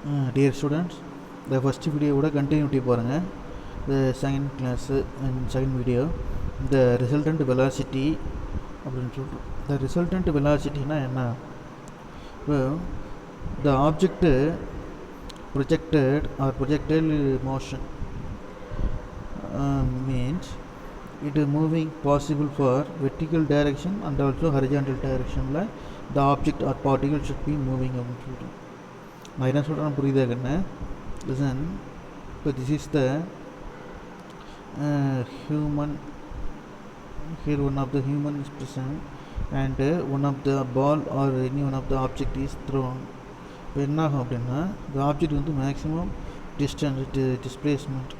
Dear students, the first video would continuity பாருங்கள். The second class and second video, the resultant velocity அப்படின்னு சொல்கிறோம். The resultant velocityனா என்ன? Well, the object projected or projectile motion means it is moving possible for vertical direction and also horizontal direction. The object or particle should be moving அப்படின்னு சொல்கிறோம். நான் என்ன சொல்கிறேன் புரியுதா கண்ணு? லிசன். இப்போ this is the human. Here one of the human is present and one of the ball or any one of the object is thrown. இப்போ என்ன ஆகும் அப்படின்னா the object வந்து maximum distance displacement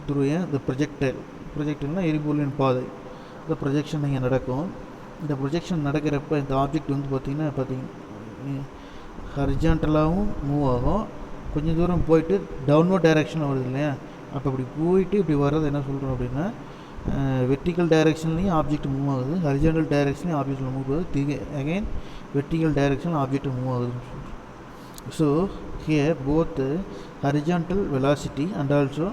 through the ப்ரொஜெக்டைல்னால் எரிபொருளின் பாதை இந்த projection இங்கே நடக்கும். இந்த ப்ரொஜெக்ஷன் நடக்கிறப்ப இந்த ஆப்ஜெக்ட் வந்து பார்த்திங்கன்னா ஹரிஜான்டலாகவும் மூவ் ஆகும். கொஞ்சம் தூரம் போயிட்டு டவுன்வர்ட் டைரெக்ஷனில் வருது இல்லையா? அப்போ இப்படி போயிட்டு இப்படி வர்றது என்ன சொல்கிறோம் அப்படின்னா வெர்டிக்கல் டைரெக்ஷன்லேயும் ஆப்ஜெக்ட் மூவ் ஆகுது, ஹரிஜான்டல் டைரெக்ஷன்லேயும் ஆப்ஜெக்ட் மூவ் ஆகுது, அகைன் வெர்டிக்கல் டைரெக்ஷனில் ஆப்ஜெக்ட் மூவ் ஆகுதுன்னு சொல்கிறோம். So here both horizontal velocity and also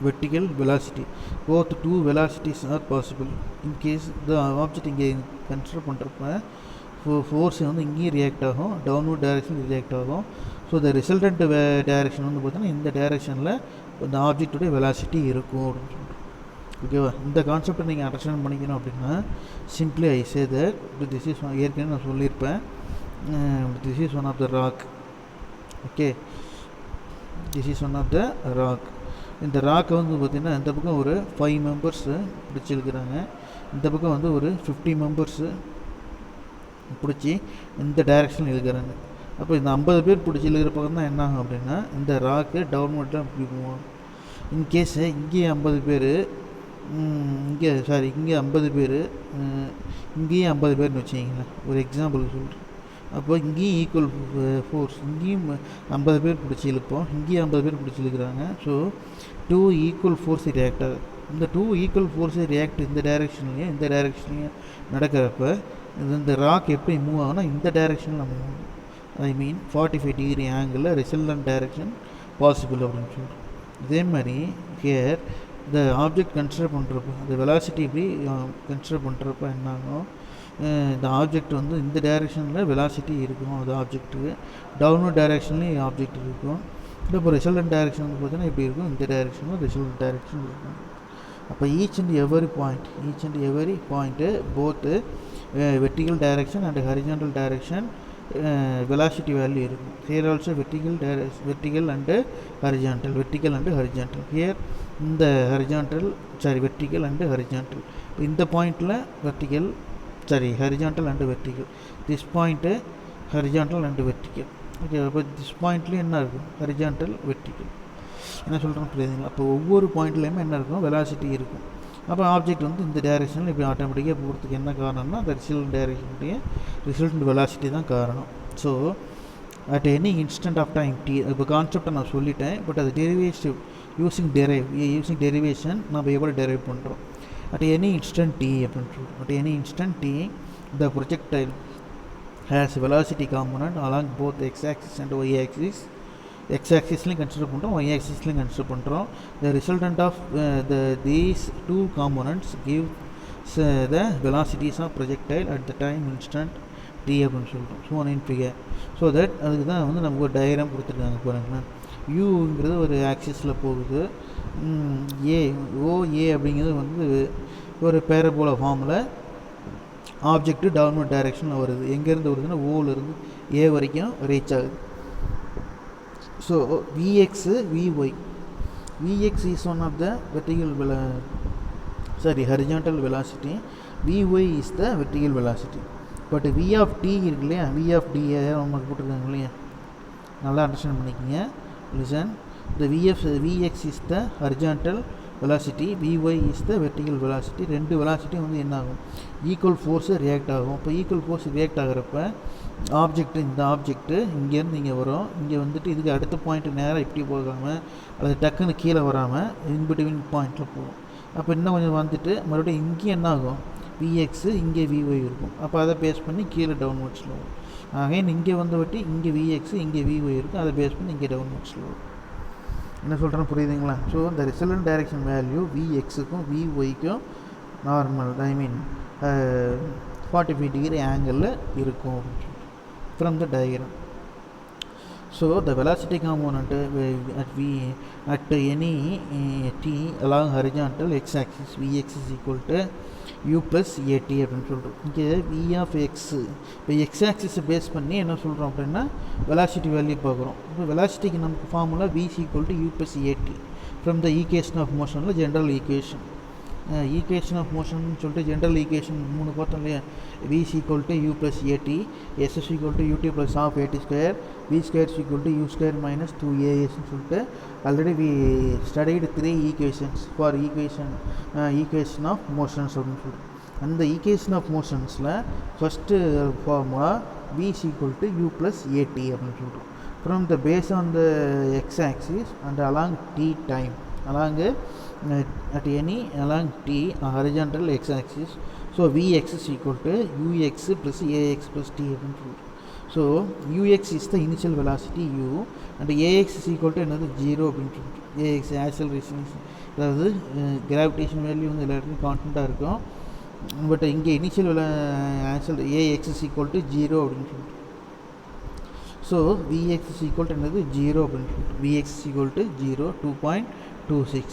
vertical velocity, both two velocities are possible in case the object இங்கே கன்சிடர் பண்ணுறப்ப ஃபோர்ஸ் வந்து இங்கேயும் ரியாக்ட் ஆகும், டவுன்வர்ட் டைரெக்ஷன் ரியாக்ட் ஆகும். ஸோ த ரிசல்டன்ட் டைரெக்ஷன் வந்து பார்த்தீங்கன்னா இந்த டைரெக்ஷனில் இந்த ஆப்ஜெக்டுடைய வெலாசிட்டி இருக்கும் அப்படின்னு சொல்கிறோம். ஓகேவா? இந்த கான்செப்டை நீங்கள் அண்டர்ஸ்டாண்ட் பண்ணிக்கணும் அப்படின்னா simply I say that this is ஏற்கனவே நான் சொல்லியிருப்பேன். This is one of the rock. Okay, this is one of the rock. இந்த ராக்கை வந்து பார்த்திங்கன்னா இந்த பக்கம் ஒரு 5 மெம்பர்ஸு பிடிச்சிருக்கிறாங்க, இந்த பக்கம் வந்து ஒரு 50 மெம்பர்ஸு பிடிச்சி இந்த டைரெக்ஷனில் இருக்கிறாங்க. அப்போ இந்த 50 பேர் பிடிச்சி இருக்கிற பக்கம் தான் என்ன ஆகும் அப்படின்னா இந்த ராக்கு டவுன்வர்டாக இப்படி போகும். இன்கேஸு இங்கேயும் 50 பேர், இங்கே 50 பேர், இங்கேயும் 50 பேர்னு வச்சுக்கிங்களேன், ஒரு எக்ஸாம்பிளுக்கு சொல்கிறேன். அப்போ இங்கேயும் ஈக்குவல் ஃபோர்ஸ், இங்கேயும் 50 பேர் பிடிச்சி இழுப்போம், இங்கேயும் 50 பேர் பிடிச்சி இழுக்கிறாங்க. ஸோ 2 ஈக்குவல் ஃபோர்ஸ் ரியாக்ட் ஆகுது. இந்த 2 ஈக்குவல் ஃபோர்ஸ் ரியாக்ட் இந்த டைரெக்ஷன்லேயும் இந்த டைரெக்ஷன்லேயும் நடக்கிறப்ப இந்த ராக் எப்படி மூவ் ஆகுனா இந்த டைரெக்ஷனில் மூவ் ஆகும். ஐ மீன் 45 டிகிரி ஆங்கிளில் ரிசல்டன்ட் டைரெக்ஷன் பாசிபிள் அப்படின்னு சொல்கிறோம். இதே மாதிரி ஹியர் இந்த ஆப்ஜெக்ட் கன்சிடர் பண்ணுறப்ப இந்த வெலாசிட்டி இப்படி கன்சிடர் பண்ணுறப்ப என்ன ஆகும், இந்த ஆப்ஜெக்ட் வந்து இந்த டைரெக்ஷனில் வெலாசிட்டி இருக்கும், அது ஆப்ஜெக்ட்டுக்கு டவுன்வர்ட் டைரெக்ஷன்லேயும் ஆப்ஜெக்ட் இருக்கும். இப்போ ரிசல்டன்ட் டைரெக்ஷன் வந்து பார்த்தீங்கன்னா இப்படி இருக்கும், இந்த டைரெக்ஷனில் ரிசல்டன்ட் டைரெக்ஷன் இருக்கும். அப்போ each and every point both vertical direction and horizontal direction velocity value இருக்கும். Here also vertical and horizontal. Here இந்த வெர்டிக்கல் அண்டு ஹரிஜான்டல். இப்போ இந்த பாயிண்டில் horizontal and vertical, this point horizontal and vertical. Okay, அப்போ this பாயிண்ட்லேயும் என்ன இருக்கும், horizontal vertical. என்ன சொல்கிறோன்னு புரியுதுங்களா? அப்போ ஒவ்வொரு பாயிண்ட்லேயுமே என்ன இருக்கும், வெலாசிட்டி இருக்கும். அப்போ ஆப்ஜெக்ட் வந்து இந்த டைரெக்ஷனில் இப்போ ஆட்டோமேட்டிக்காக போகிறதுக்கு என்ன காரணம்னா அந்த ரிசல்டன்ட் வெலாசிட்டி தான் காரணம். So at any instant of time t, இப்போ கான்செப்டை நான் சொல்லிட்டேன், பட் அது யூஸிங் டெரிவேஷன் நம்ம எவ்வளோ டெரைவ் பண்ணுறோம். At any instant t அப்படின்னு சொல்கிறோம். At any instant t the projectile has velocity component along both x-axis and y-axis. x-axisலையும் கன்சிடர் பண்ணுறோம், y-axisலையும் கன்சிடர் பண்ணுறோம். The resultant of these two components gives the velocities of projectile at the time instant t அப்படின்னு சொல்கிறோம். So one figure. So that அதுக்கு தான் வந்து நமக்கு ஒரு டயக்ராம் கொடுத்துருக்காங்க பாருங்களேன். யூங்கிறது ஒரு ஆக்சிஸில் போகுது, ஓஏ அப்படிங்கிறது வந்து ஒரு பேரபோலா ஃபார்மில் ஆப்ஜெக்ட் டவுன்வர்ட் டைரெக்ஷனில் வருது. எங்கேருந்து வருதுன்னா ஓலேருந்து ஏ வரைக்கும் ரீச் ஆகுது. So VX VY, VX is one of the horizontal velocity, VY is the vertical velocity. But V of T இருக்கு இல்லையா, வி ஆஃப் டி நமக்கு போட்டிருக்காங்க இல்லையா, நல்லா அண்டர்ஸ்டாண்ட் பண்ணிக்கிங்க. Listen, the Vx is the horizontal velocity, Vy is the vertical velocity. ரெண்டு velocity வந்து என்ன ஆகும், ஈக்குவல் ஃபோர்ஸு ரியாக்ட் ஆகும். இப்போ ஈக்குவல் ஃபோர்ஸ் ரியாக்ட் ஆகிறப்ப இந்த ஆப்ஜெக்ட்டு இங்கேருந்து இங்கே வரும், இங்கே வந்துட்டு இதுக்கு அடுத்த பாயிண்ட்டு நேராக இப்படி போகாமல் அது டக்குன்னு கீழே வராமல் இன்பிட்வீன் பாயிண்ட்டில் போகும். அப்போ இன்னும் கொஞ்சம் வந்துட்டு மறுபடியும் இங்கேயும் என்ன ஆகும், Vx இங்கே Vy இருக்கும். அப்போ அதை பேஸ் பண்ணி கீழே டவுன்வர்ட்ஸில் வரும். அகைன் இங்கே வந்து வட்டி இங்கே விஎக்ஸ் இங்கே விஒய் இருக்குது, அதை பேஸ் பண்ணி இங்கே டவுன்வர்ட்ஸில் வரும். என்ன சொல்கிறேன் புரியுதுங்களா? ஸோ இந்த ரிசல்டன்ட் டைரக்ஷன் வேல்யூ விஎக்ஸுக்கும் விஒய்க்கும் நார்மல், ஐ மீன் 45 டிகிரி ஆங்கிளில் இருக்கும் from the diagram. So the velocity component at any t along horizontal x-axis Vx is equal to u plus at அப்படின்னு சொல்கிறோம். இங்கே v of x இப்போ x-axis பேஸ் பண்ணி என்ன சொல்கிறோம் அப்படின்னா velocity வேல்யூ பார்க்குறோம். இப்போ velocityக்கு நமக்கு formula v is equal to u plus at from the equation of motion, general equation. Equation of motion சொல்லிட்டு ஜென்ரல் ஈக்குவேஷன் 3 பார்த்தோம் இல்லையா? v is equal to u plus at, s is equal to ut plus half at square, v square is equal to u square minus 2as சொல்லிட்டு already we studied 3 equations for equation of motions அப்படின்னு சொல்லிட்டு அந்த equation of மோஷன்ஸில் first formula v is equal to u plus at அப்படின்னு சொல்லிட்டு from the base on the x-axis and along t time, along at any along t horizontal x-axis. So Vx is equal to ux plus ax plus t. So ux is the initial velocity u and ax is equal to another 0. Ax acceleration is அதாவது gravitation value வந்து எல்லாருக்கும் கான்ஸ்டண்ட்டாக இருக்கும். But இங்கே initial ax is equal to 0 அப்படின்னு சொல்லிட்டு. So Vx is equal to என்னது 0 அப்படின்னு சொல்லிட்டு. Vx is equal to 0, 2.26.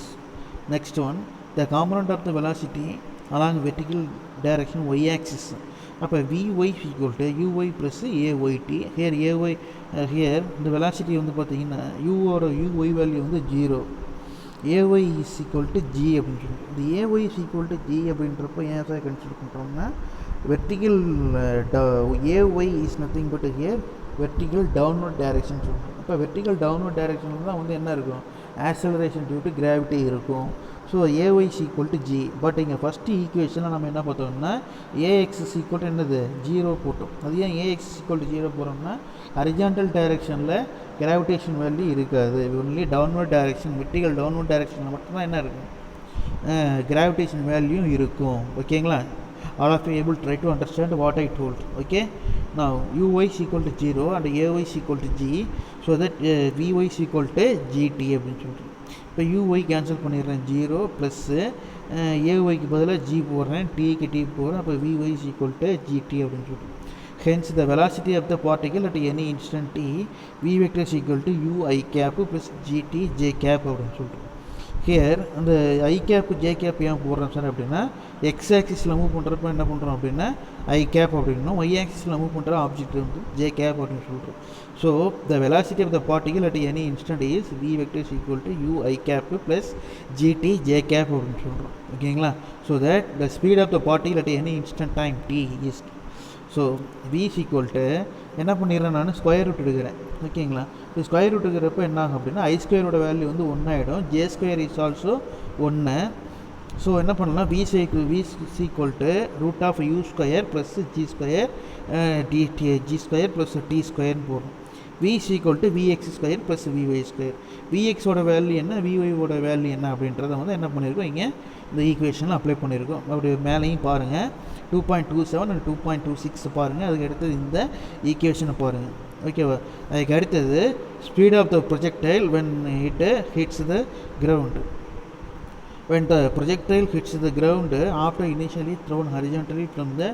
Next one, the component of the velocity along vertical direction y-axis. அப்போ vy is equal to uy plus ayt. Here ay here the velocity வந்து பார்த்தீங்கன்னா uy value வந்து 0, ay is equal to g அப்படின்னு சொல்லுவோம். இந்த ay is equal to g அப்படின்றப்போ ஏன் sir consider பண்ணுறோம்னா vertical ay is nothing but here vertical downward direction சொல்லுவோம். இப்போ வெர்டிக்கல் டவுன்வர்ட் டைரெக்ஷனில் தான் வந்து என்ன இருக்கும்? ஆக்சலரேஷன் டியூ டு கிராவிட்டி இருக்கும். So ay is equal to g. But இங்கே ஃபஸ்ட்டு ஈக்குவேஷனில் நம்ம என்ன பார்த்தோம்னா ax is equal to என்னது 0 போட்டோம். அது ஏன் ax is equal to 0 போகிறோம்னா ஹரிஜான்டல் டைரெக்ஷனில் கிராவிடேஷன் வேல்யூ இருக்காது. Only downward direction, vertical downward டைரெக்ஷனில் மட்டும்தான் என்ன இருக்கும்? கிராவிடேஷன் வேல்யூ இருக்கும். ஓகேங்களா? All of you able to try to understand what I told. Okay, now uy is equal to 0 and ay is equal to g, so that vy is equal to gt அப்படின்னு சொல்லிட்டு இப்போ uy cancel பண்ணிடுறேன் 0 plus ayக்கு பதிலாக g போடுறேன், tக்கு t போடுறேன். அப்போ vy is equal to gt அப்படின்னு சொல்லிட்டு hence the velocity of the particle at any instant t v vector is equal to ui cap plus gt j cap அப்படின்னு சொல்லிட்டு here அந்த ஐ கேப்பு ஜே கேப் ஏன் போடுறோம் sir அப்படின்னா X ஆக்சிஸில் move பண்ணுறப்ப என்ன பண்ணுறோம் அப்படின்னா ஐ கேப் அப்படின்னும், ஒய் ஆக்சிஸில் மூவ் பண்ணுற ஆப்ஜெக்ட் வந்து ஜே கேப் அப்படின்னு சொல்கிறோம். So the velocity of the particle at any instant is v vector is equal to u i cap plus g t j cap அப்படின்னு சொல்கிறோம். ஓகேங்களா? So that the speed of the particle at any instant time t is. So v is equal to என்ன பண்ணிடுறேன், நான் square root எடுக்கிறேன். ஓகேங்களா? இப்போ square root இருக்கிறப்ப என்ன ஆகும் அப்படின்னா ஐ ஸ்கொயரோட வேல்யூ வந்து 1 ஆகிடும், J square is also 1. So என்ன பண்ணலாம், V equal to root of U square plus G square G square plus T ஸ்கொயர்னு போடுறோம். V equal to V X square plus V Y square. விஎக்ஸோட வேல்யூ என்ன, விஒயோட வேல்யூ என்ன அப்படின்றத வந்து என்ன பண்ணியிருக்கோம், இங்கே இந்த ஈக்குவேஷனில் அப்ளை பண்ணியிருக்கோம். அப்படி மேலேயும் பாருங்கள் 2.27 அண்ட் 2.26 பாருங்கள். அதுக்கு அடுத்தது இந்த ஈக்குவேஷனை பாருங்கள். ஓகேவா? அதுக்கு அடுத்தது speed of the projectile when it hits the ground. When the projectile hits the ground after initially thrown horizontally from the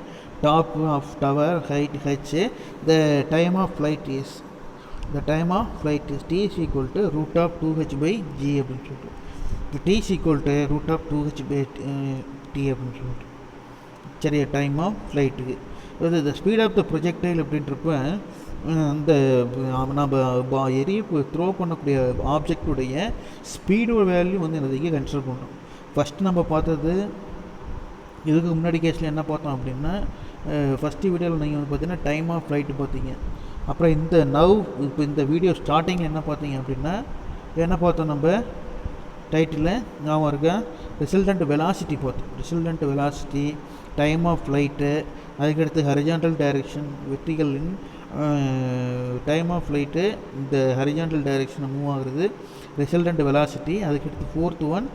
top of tower height h, the time of flight is t is equal to root of 2h by g அப்படின்னு சொல்லிட்டு t is equal to root of 2h by t அப்படின்னு சொல்லிட்டு சரியா time of ஃப்ளைட்டுக்கு. அதாவது the speed of the projectile அப்படின்றப்ப அந்த நம்ம எரிய த்ரோ பண்ணக்கூடிய ஆப்ஜெக்டுடைய ஸ்பீடோட வேல்யூ வந்து இங்கே கன்சிடர் பண்ணுறோம். ஃபஸ்ட்டு நம்ம பார்த்தது இதுக்கு முன்னாடி கேஸில் என்ன பார்த்தோம் அப்படின்னா ஃபஸ்ட்டு வீடியோவில் நீங்கள் வந்து பார்த்தீங்கன்னா டைம் ஆஃப் ஃப்ளைட்டு பார்த்தீங்க. அப்புறம் இந்த இப்போ இந்த வீடியோ ஸ்டார்டிங்கில் என்ன பார்த்தீங்க அப்படின்னா என்ன பார்த்தோம், நம்ம டைட்டில் ஞாபகம் இருக்கா, ரிசல்டன்ட் வெலாசிட்டி பார்த்தோம். Resultant velocity, time of flight, அதுக்கடுத்து ஹரிஜான்டல் டைரெக்ஷன், வெர்டிகலின் டைம் ஆஃப் ஃப்ளைட்டு இந்த ஹரிஜான்டல் டைரெக்ஷனை மூவ் ஆகுறது, ரிசல்டன்ட் வெலாசிட்டி. அதுக்கடுத்து fourth one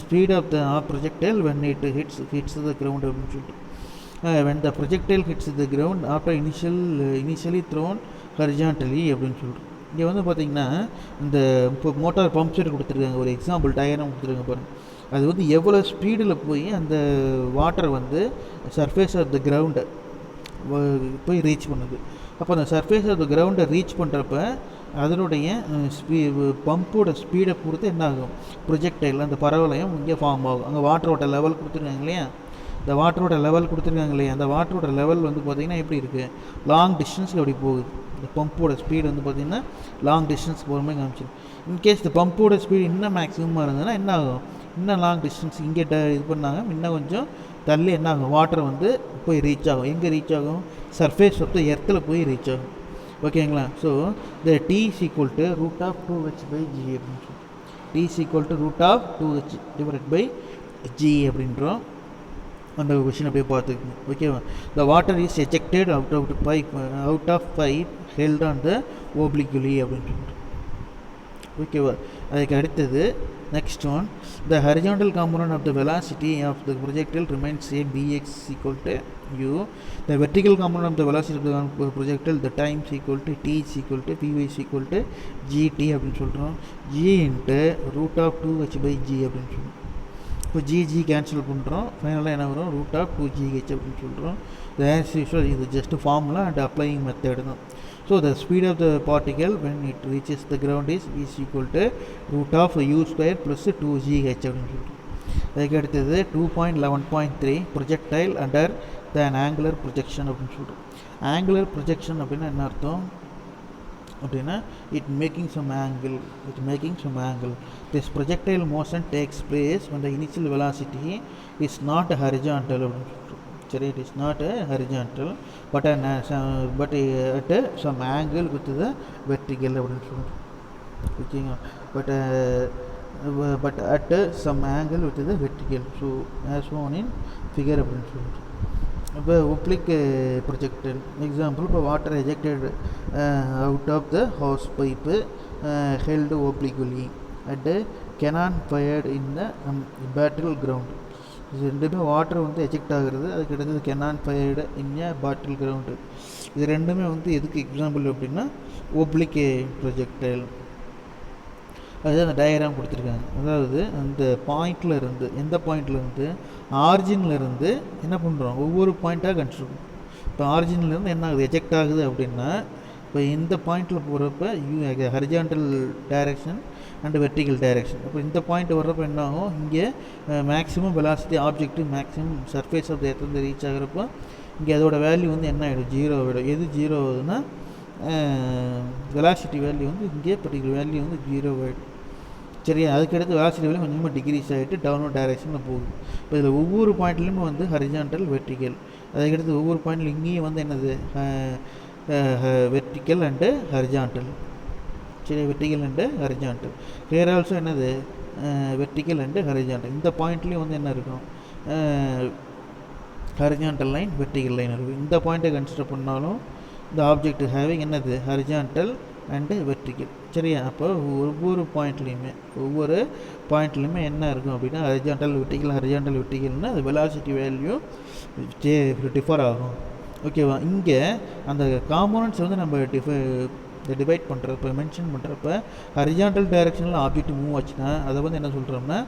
speed of the projectile when it hits the ground அப்படின்னு சொல்லிட்டு when the projectile hits the ground after initially thrown horizontally அப்படின்னு சொல்கிறோம். இங்கே வந்து பார்த்திங்கன்னா இந்த இப்போ மோட்டார் பம்ப் செட் கொடுத்துருக்காங்க, ஒரு எக்ஸாம்பிள் டயக்ராம் கொடுத்துருக்காங்க பாருங்கள். அது வந்து எவ்வளோ ஸ்பீடில் போய் அந்த வாட்டர் வந்து சர்ஃபேஸ் ஆஃப் த கிரவுண்டை போய் ரீச் பண்ணுது. அப்போ அந்த சர்ஃபேஸ் ஆஃப் த கிரவுண்டை ரீச் பண்ணுறப்ப அதனுடைய பம்போட ஸ்பீடை பொறுத்து என்ன ஆகும், ப்ரொஜெக்டைல் அந்த பரவலையும் இங்கே ஃபார்ம் ஆகும். அங்கே வாட்டரோட லெவல் கொடுத்துருக்காங்க இல்லையா, இந்த வாட்டரோட லெவல் கொடுத்துருக்காங்க இல்லையா, அந்த வாட்டரோட லெவல் வந்து பார்த்திங்கன்னா எப்படி இருக்குது, லாங் டிஸ்டன்ஸில் எப்படி போகுது. இந்த பம்போட ஸ்பீடு வந்து பார்த்திங்கன்னா லாங் டிஸ்டன்ஸ் போகிற மாதிரி காமிச்சிடும். இன்கேஸ் இந்த பம்போட ஸ்பீடு இன்னும் மேக்ஸிமமாக இருந்ததுன்னா என்ன ஆகும், இன்னும் லாங் டிஸ்டன்ஸ் இங்கே இது பண்ணாங்க, இன்னும் கொஞ்சம் தள்ளி என்ன ஆகும், வாட்டர் வந்து போய் ரீச் ஆகும். எங்கே ரீச் ஆகும், சர்ஃபேஸ் ஆஃப் த எர்த்தில் போய் ரீச் ஆகும். ஓகேங்களா. ஸோ இந்த T is equal to root of 2h by g அப்படின்னு சொல்லி, T is equal to root of 2h divided by g அப்படின்றோம். அந்த கொஷின் அப்படியே பார்த்துக்கணும். ஓகேவா. The water is ejected out of pipe held on the obliquely அப்படின்னு சொல்லிட்டு. ஓகேவா. அதுக்கு அடுத்தது next one, the horizontal component of the velocity of the projectile remains same, bx equal to u. The vertical component of the velocity of the projectile, the time is equal to t is equal to py is equal to gt அப்படின்னு சொல்கிறோம். g into root of 2h by g அப்படின்னு சொல்கிறோம். இப்போ G cancel பண்ணுறோம், ஃபைனலாக என்ன வரும், root of 2gh அப்படின்னு சொல்கிறோம். ஆஸ் யூஸ்வல் இது just formula and applying method தான். So the speed of the particle when it reaches the ground is equal to root of u square plus 2gh அப்படின்னு சொல்லிட்டு. அதுக்கு அடுத்தது 2.11.3 projectile under the angular projection அப்படின்னு சொல்கிறோம். Angular projection அப்படின்னா என்ன அர்த்தம் அப்படின்னா, it making some angle. This projectile motion takes place when the initial velocity is not horizontal அப்படின்னு சொல்கிறோம். சரி, it is not horizontal but at some angle with the vertical அப்படின்னு சொல்கிறோம். ஓகேங்களா. but at some angle with the vertical, so as shown in figure அப்படின்னு சொல்கிறோம். இப்போ oblique projected example, இப்போ water ejected out of the hose pipe held obliquely at cannon fired in the battle ground. இது ரெண்டுமே water வந்து eject ஆகுறது, அதுக்கு அடுத்தது cannon fired in a battle ground. இது ரெண்டுமே வந்து எதுக்கு எக்ஸாம்பிள் அப்படின்னா ஒப்ளிக் ப்ரொஜெக்டைல். அதுதான் அந்த டயக்ராம் கொடுத்துருக்காங்க. அதாவது அந்த பாயிண்டில் இருந்து, எந்த பாயிண்ட்லேருந்து, ஆரிஜின்லேருந்து என்ன பண்ணுறோம், ஒவ்வொரு பாயிண்ட்டாக கன்சிடர் பண்ணுறோம். இப்போ ஆரிஜின்லேருந்து என்ன ஆகுது, எஜெக்ட் ஆகுது அப்படின்னா, இப்போ இந்த பாயிண்டில் போகிறப்ப horizontal direction and vertical direction. இப்போ இந்த பாயிண்ட் வர்றப்போ என்ன ஆகும், இங்கே maximum velocity object maximum surface of the earth reach ஆகிறப்போ இங்கே அதோட வேல்யூ வந்து என்ன ஆகிடும், 0 ஆகிடும். எது 0 ஆகுதுன்னா வெலாசிட்டி வேல்யூ வந்து இங்கே பர்டிகுலர் வேல்யூ வந்து 0 ஆகிடும். சரியா. அதுக்கடுத்து வெலாசிட்டி வேல்யூ கொஞ்சமாக டிக்ரீஸ் ஆகிட்டு டவுன்வர்ட் டைரெக்ஷனில் போகுது. இப்போ இதில் ஒவ்வொரு பாயிண்ட்லேயுமே வந்து ஹரிஜான்டல் வெர்டிக்கல், அதுக்கடுத்து ஒவ்வொரு பாயிண்ட்டில் இங்கேயும் வந்து என்னது வெர்டிக்கல் அண்டு ஹரிஜான்டல். சரி, vertical and horizontal. Here also என்னது வெர்டிக்கல் அண்டு ஹரிஜான்டல். இந்த பாயிண்ட்லேயும் வந்து என்ன இருக்கும், ஹரிஜான்டல் லைன் வெர்டிக்கல் லைன் இருக்கும். இந்த பாயிண்ட்டை கன்சிடர் பண்ணாலும் இந்த ஆப்ஜெக்ட் ஹேவிங் என்னது ஹரிஜான்டல் அண்டு வெர்டிக்கல். சரியா. அப்போ ஒவ்வொரு பாயிண்ட்லேயுமே என்ன இருக்கும் அப்படின்னா ஹரிஜான்டல் வெர்டிக்கல்னா அது வெலாசிட்டி வேல்யூ டிஃபர் ஆகும். ஓகேவா. இங்கே அந்த காம்போனன்ட்ஸ் வந்து நம்ம டிவைட் பண்ணுறப்ப மென்ஷன் பண்ணுறப்ப ஹரிஜான்டல் டைரெக்ஷனில் ஆப்ஜெக்ட் மூவ் ஆச்சுன்னா அதை வந்து என்ன சொல்கிறோம்னா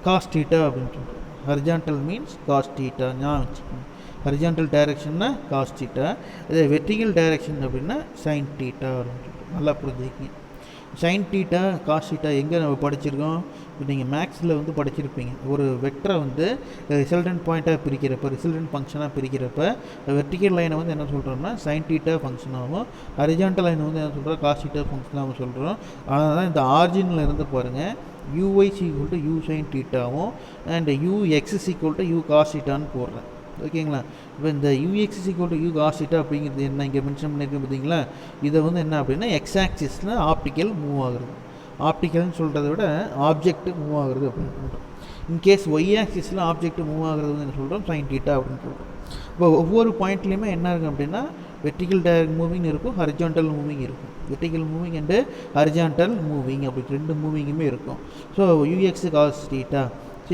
காஸ் தீட்டா அப்படின்னு சொல்கிறோம். ஹரிஜான்டல் மீன்ஸ் காஸ் தீட்டா, ஞாபகம் வச்சுக்கோங்க. ஹரிஜான்டல் டைரெக்ஷன்னா காஸ் தீட்டா, இதே வெர்டிக்கல் டைரெக்ஷன் அப்படின்னா சைன் தீட்டா அப்படின்னு சொல்கிறோம். நல்லா புரிஞ்சுக்கிங்க. சைன் தீட்டா காஸ் தீட்டா எங்கே நம்ம படிச்சிருக்கோம், இப்போ நீங்கள் மேக்ஸில் வந்து படிச்சிருப்பீங்க. ஒரு வெக்டரை வந்து ரிசல்டன்ட் பாயிண்ட்டாக பிரிக்கிறப்ப, ரிசல்டன்ட் ஃபங்க்ஷனாக பிரிக்கிறப்ப வெர்டிக்கல் லைனை வந்து என்ன சொல்கிறோம்னா சைன் தீட்டா ஃபங்க்ஷனாகவும், ஹரிஜான்டல் லைனை வந்து என்ன சொல்கிறோம் காஸ் தீட்டா ஃபங்க்ஷனாகவும் சொல்கிறோம். அதனால தான் இந்த ஆரிஜினில் இருந்து பாருங்கள் uy equal to u sine தீட்டாவும் and ux equal to u cos தீட்டான்னு போடுறேன். ஓகேங்களா. இப்போ இந்த ux equal to u cos theta அப்படிங்கிறது என்ன இங்கே மென்ஷன் பண்ணியிருக்கேன் பார்த்தீங்களா, இதை வந்து என்ன அப்படின்னா எக்ஸ் ஆக்சிஸில் ஆப்டிக்கல் மூவ் ஆகுறது. ஆப்டிக்கல்னு சொல்கிறத விட ஆப்ஜெக்ட் மூவ் ஆகுறது அப்படின்னு சொல்கிறோம். இன்கேஸ் ஒய் ஆக்சிஸில் ஆப்ஜெக்ட் மூவ் ஆகுறது வந்து என்ன சொல்கிறோம் சைன் தீட்டா அப்படின்னு சொல்கிறோம். இப்போ ஒவ்வொரு பாயிண்ட்லேயுமே என்ன இருக்கும் அப்படின்னா வெர்டிக்கல் மூவிங் இருக்கும், ஹரிஜான்டல் மூவிங் இருக்கும். Vertical moving and horizontal moving அப்படி ரெண்டு மூவிங்குமே இருக்கும். So ux cos theta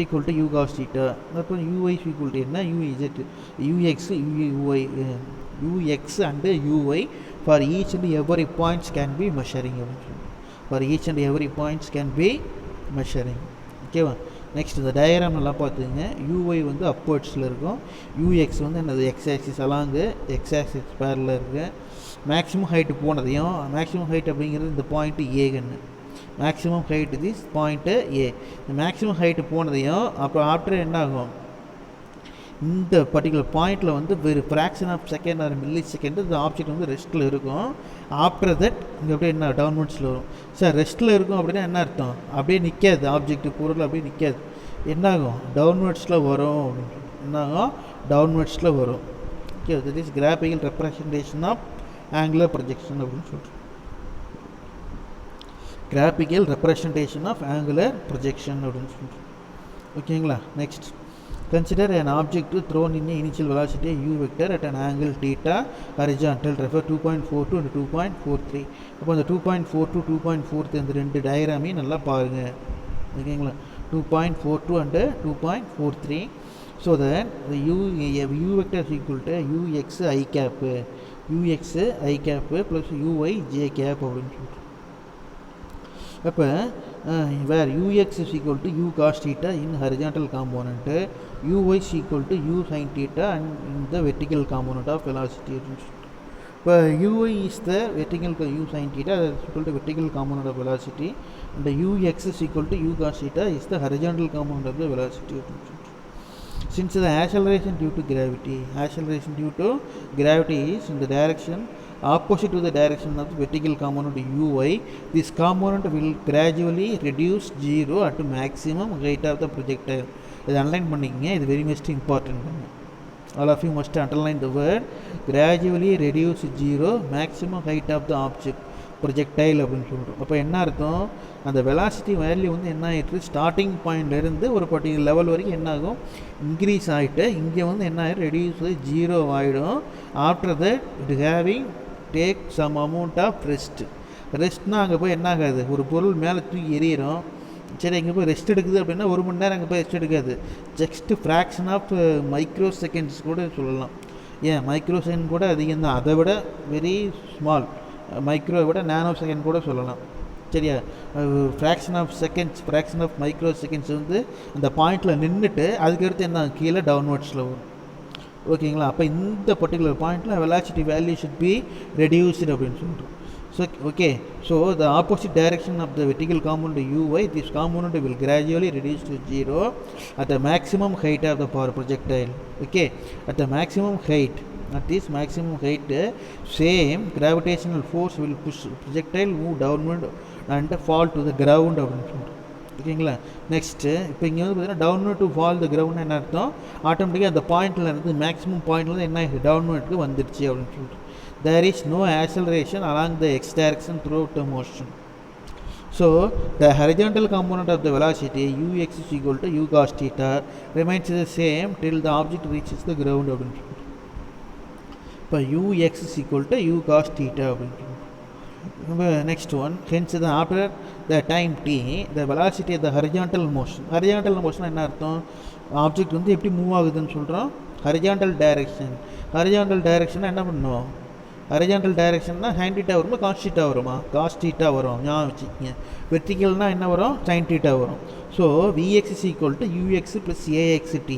equal to u cos theta. அப்புறம் uy equal to என்ன uz ux uy ux and uy for each and every points can be measuring. For each and every points can be measuring. ஓகேவா? Next இந்த diagram நல்லா பார்த்துங்க. uy வந்து அப்வர்ட்ஸில் இருக்கும், ux வந்து என்னது X axis along X axis பேரில் இருக்குது. மேக்ஸிமம் ஹைட்டு போனதையும், மேக்ஸிமம் ஹைட் அப்படிங்கிறது இந்த பாயிண்ட்டு ஏகன்னு, maximum height this point A. Maximum height போனதையும் அப்புறம் ஆஃப்டர் என்ன ஆகும், இந்த பர்டிகுலர் பாயிண்டில் வந்து வெறும் fraction of second or millisecond இந்த ஆப்ஜெக்ட் வந்து ரெஸ்ட்டில் இருக்கும். ஆஃப்டர் தட் இங்கே அப்படியே என்ன டவுன்வர்ட்ஸில் வரும். சார் ரெஸ்ட்டில் இருக்கும் அப்படின்னா என்ன அர்த்தம், அப்படியே நிற்காது, ஆப்ஜெக்ட் பொருள் அப்படியே நிற்காது, என்னாகும் டவுன்வர்ட்ஸில் வரும். என்னாகும் டவுன்வர்ட்ஸில் வரும். Okay, that is graphical representation of angular projection அப்படின்னு சொல்கிறோம். Graphical representation of angular projection அப்படின்னு சொல்கிறோம். ஓகேங்களா? Next, consider an object thrown in initial velocity u vector at an angle theta horizontal. Refer 2.42 and 2.43. அப்போ அந்த 2.42 2.43 அந்த ரெண்டு டயக்ராமையும் நல்லா பாருங்கள். ஓகேங்களா? 2.42 and 2.43. So that the u vector is equal to ux I cap plus uy j cap அப்படின்னு சொல்லிட்டு. அப்போ where ux is equal to u cos theta in horizontal component, uy is equal to u sin theta and in the vertical component of velocity. இப்போ uy is the vertical u sin theta, that is equal to vertical component of velocity, and the ux is equal to u cos theta is the horizontal component of the velocity. Since the acceleration due to gravity is in the direction opposite to the direction of the vertical component uy, this component will gradually reduce 0 at maximum height of the projectile. இது underline பண்ணிக்கங்க, இது very must important. All of you must underline the word gradually reduce 0 maximum height of the object projectile அப்படின்னு சொல்கிறோம். அப்போ என்ன அர்த்தம், அந்த velocity value வந்து என்ன ஆகிட்டு ஸ்டார்டிங் பாயிண்ட்லேருந்து ஒரு பர்டிகுலர் லெவல் வரைக்கும் என்ன ஆகும், இன்க்ரீஸ் ஆகிட்டு இங்கே வந்து என்ன ஆகிடும் ரெடியூஸ் 0 ஆகிடும். After that it having take some amount of ரெஸ்ட்னால் அங்கே போய் என்ன ஆகாது, ஒரு பொருள் மேலே தூக்கி எறிகிறோம், சரி இங்கே போய் ரெஸ்ட் எடுக்குது அப்படின்னா 1 மணி நேரம் அங்கே போய் ரெஸ்ட் எடுக்காது, just fraction of micro seconds கூட சொல்லலாம். ஏன் மைக்ரோ செகண்ட் கூட அதிகம் தான், அதை விட வெரி ஸ்மால் மைக்ரோவை விட நேனோ செகண்ட் கூட சொல்லலாம். சரியா? ஃப்ராக்ஷன் ஆஃப் மைக்ரோ செகண்ட்ஸ் வந்து அந்த பாயிண்டில் நின்றுட்டு அதுக்கடுத்து என்ன கீழே டவுன்வர்ட்ஸில் வரும். ஓகேங்களா? அப்போ இந்த பர்டிகுலர் பாயிண்டில் velocity value should be reduced அப்படின்னு சொல்கிறோம். So okay, so the opposite direction of the vertical component uy, this component will gradually reduce to 0 at the maximum height of the projectile. Okay, at the maximum height, at this maximum height, same gravitational force will push projectile move downward and fall to the ground அப்படின்னு சொல்கிறோம். ஓகேங்களா? Next இப்போ இங்கே வந்து பார்த்தீங்கன்னா downward to fall the ground என்ன அர்த்தம், ஆட்டோமேட்டிக்காக அந்த பாயிண்டில் இருந்து மேக்ஸிமம் பாயிண்ட்லேருந்து என்ன டவுன்வர்டுக்கு வந்துடுச்சு அப்படின்னு சொல்லிட்டு. There is no acceleration along the x direction throughout the motion. So the horizontal component of the velocity ux is equal to u cos theta remains the same till the object reaches the ground. இப்போ ux is equal to u cos theta. Next one, hence the after the time t, the velocity of the horizontal motion என்ன அர்த்தம், object வந்து எப்படி move ஆகுதுன்னு சொல்கிறோம், horizontal direction என்ன பண்ணுவோம், horizontal டைரக்ஷன்னா sine theta வருமா காஸ் டீட்டா வருமா, காஸ் டீட்டா வரும், ஞாபகம் வச்சுக்கோங்க. வெர்டிக்கல்னால் என்ன வரும், சைன் டீட்டா வரும். So vx is equal to ux plus axt,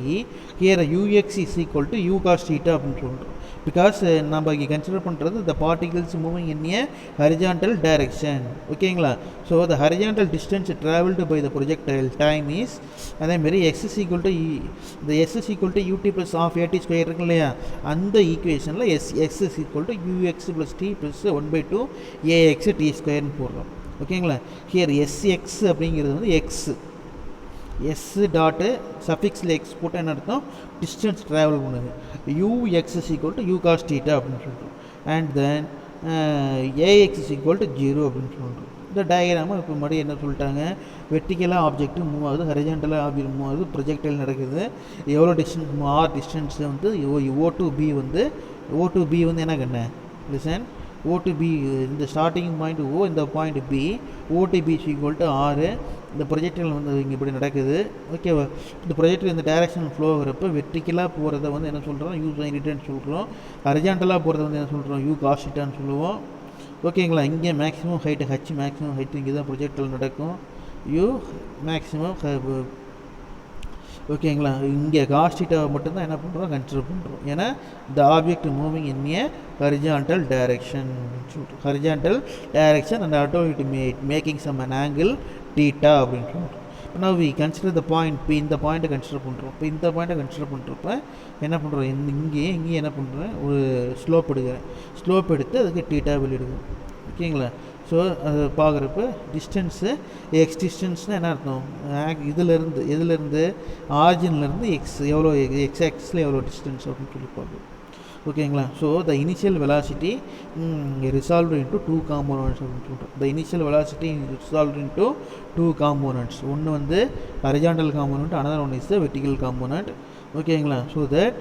here ux is equal to u cos theta அப்படின்னு சொல்கிறோம். பிகாஸ் நம்ம இங்கே கன்சிடர் பண்ணுறது the particles moving in a horizontal direction. ஓகேங்களா? So the horizontal distance traveled by the projectile time is, அதேமாரி x is equal to the s is equal to ut plus half at square இருக்கு இல்லையா, அந்த ஈக்குவேஷனில் x is equal to ux plus t plus 1/2 ax t ஸ்கொயர்னு போடுறோம். ஓகேங்களா? Here sx அப்படிங்கிறது வந்து எக்ஸ் டாட்டு சஃபிக்ஸில் எக்ஸ் போட்டால் என்ன அர்த்தம், டிஸ்டன்ஸ் ட்ராவல் பண்ணுது. ux is equal to u cos theta அப்படின்னு சொல்கிறோம். And then ax is equal to 0 அப்படின்னு சொல்கிறோம். இந்த டயக்ராமை இப்போ மறுபடியும் என்ன சொல்லிட்டாங்க, வெர்டிக்கலாக ஆப்ஜெக்ட் மூவ் ஆகுது, ஹரிஜான்டலாக ஆப்ஜெக்ட் மூவ் ஆகுது, ப்ரொஜெக்டைல் நடக்குது, எவ்வளோ டிஸ்டன்ஸ் டிஸ்டன்ஸ் வந்து O to B வந்து என்ன கண்ணு லிசன், O to B, இந்த ஸ்டார்டிங் பாயிண்ட் O, இந்த point B, O to B is equal to R. இந்த ப்ரொஜெக்டில் வந்து இங்கே இப்படி நடக்குது. ஓகேவா? இந்த ப்ரொஜெக்டில் இந்த டைரக்ஷன் ஃப்ளோ ஆகிறப்ப வெர்டிக்கலாக போகிறத வந்து என்ன சொல்கிறோம், யூ சைன் தீட்டான்னு சொல்கிறோம். ஹரிசாண்டலாக போகிறத வந்து என்ன சொல்கிறோம், யூ காஸ் தீட்டான்னு சொல்லுவோம். ஓகேங்களா? இங்கே maximum height H, maximum height இங்கே தான் ப்ரொஜெக்டில் நடக்கும். யூ மேக்ஸிமம் ஓகேங்களா? இங்கே காஸ் தீட்டாவை மட்டும்தான் என்ன பண்ணுறோம், கன்சிடர் பண்ணுறோம். ஏன்னா இந்த object moving in a horizontal direction, horizontal direction and auto it making some an angle theta அப்படின்னு சொல்கிறோம். now we consider the point P. இந்த பாயிண்ட்டை கன்சிடர் பண்ணுறோம். இப்போ இந்த பாயிண்ட்டை கன்சிடர் பண்ணுறப்ப என்ன பண்ணுறோம், இங்கே என்ன பண்ணுறேன், ஒரு ஸ்லோப் எடுக்கிறேன். ஸ்லோப் எடுத்து அதுக்கு தீட்டா வெளியிடுவோம். ஓகேங்களா? ஸோ அது பார்க்குறப்ப டிஸ்டன்ஸு எக்ஸ் டிஸ்டன்ஸ்னால் என்ன அர்த்தம், எதுலேருந்து ஆரிஜின்லேருந்து எக்ஸ் எவ்வளோ, எக்ஸ் ஆக்சிஸில் எவ்வளோ டிஸ்டன்ஸ் அப்படின்னு சொல்லி பார்க்குறோம். ஓகேங்களா? So the initial velocity resolved into 2 components அப்படின்னு சொல்கிறோம். The initial velocity resolved into 2 components. ஒன்று வந்து horizontal component, another one is the vertical component. ஓகேங்களா? So that